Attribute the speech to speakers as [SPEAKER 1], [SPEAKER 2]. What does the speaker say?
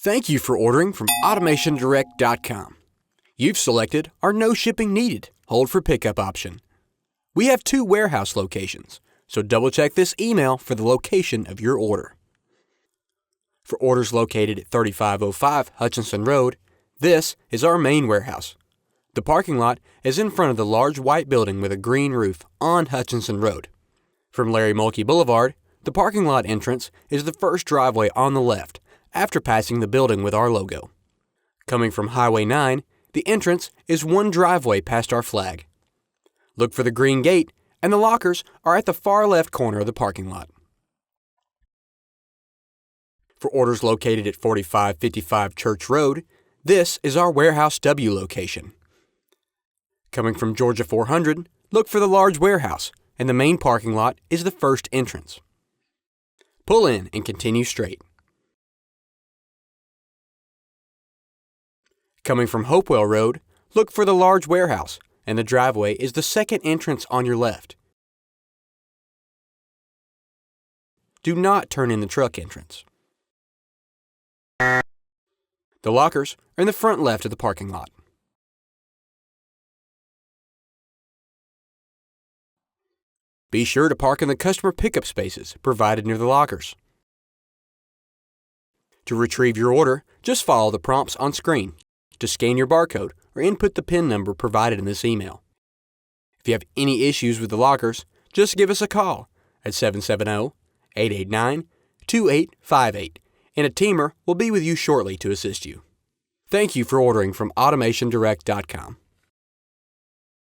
[SPEAKER 1] Thank you for ordering from AutomationDirect.com. You've selected our No Shipping Needed Hold for Pickup option. We have 2 warehouse locations, so double-check this email for the location of your order. For orders located at 3505 Hutchinson Road, this is our main warehouse. The parking lot is in front of the large white building with a green roof on Hutchinson Road. From Larry Mulkey Boulevard, the parking lot entrance is the first driveway on the left after passing the building with our logo. Coming from Highway 9, the entrance is one driveway past our flag. Look for the green gate, and the lockers are at the far left corner of the parking lot. For orders located at 4555 Church Road, this is our Warehouse W location. Coming from Georgia 400, look for the large warehouse, and the main parking lot is the first entrance. Pull in and continue straight. Coming from Hopewell Road, look for the large warehouse, and the driveway is the second entrance on your left. Do not turn in the truck entrance. The lockers are in the front left of the parking lot. Be sure to park in the customer pickup spaces provided near the lockers. To retrieve your order, just follow the prompts on screen. To scan your barcode or input the PIN number provided in this email. If you have any issues with the lockers, just give us a call at 770-889-2858, and a teamer will be with you shortly to assist you. Thank you for ordering from AutomationDirect.com.